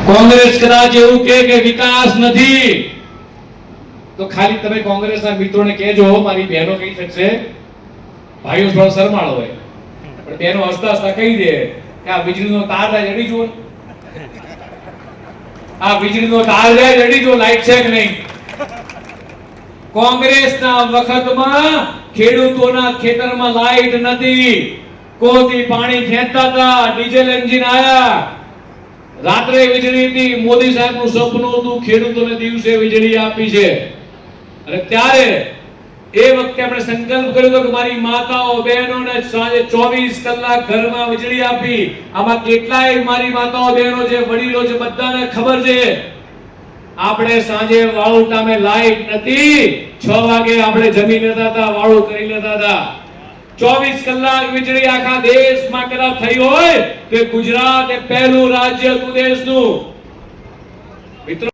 કોંગ્રેસ કદાચ એવું કે વિકાસ નથી, તો ખાલી તમે કોંગ્રેસના મિત્રોને કહેજો, મારી બહેનો કહી શકશે, ભાઈઓ થોડો શરમાળ હોય પણ બહેનો હસતા હસતા કહી દે કે આ વીજળીનો તાર જડી જો, આ વીજળીનો તાર જડી જો, લાઈટ છે કે નહીં. કોંગ્રેસના વખતમાં ખેડૂતોના ખેતરમાં લાઈટ નથી, કોથી પાણી ખેંચતા હતા, ડીઝલ એન્જિન આયા, રાત્રે વીજળી હતી. મોદી સાહેબનું સપનું હતું ખેડૂતોને દિવસે વીજળી આપી છે. અને ત્યારે એ વખતે આપણે સંકલ્પ કર્યો હતો કે મારી માતાઓ બહેનોને સાંજે 24 કલાક ઘરમાં વીજળી આપી. આમાં કેટલાય મારી માતાઓ બહેનો છે, વડીલો છે, બધાને ખબર છે. આપણે સાંજે વાળું ટામે લાઈટ નથી, 6 વાગે આપણે જમી લેતા હતા, વાળું કરી લેતા હતા. 24 કલાક વીજળી આખા દેશમાં કદાચ થઈ હોય તો ગુજરાત એ પહેલું રાજ્ય હતું દેશનું. મિત્રો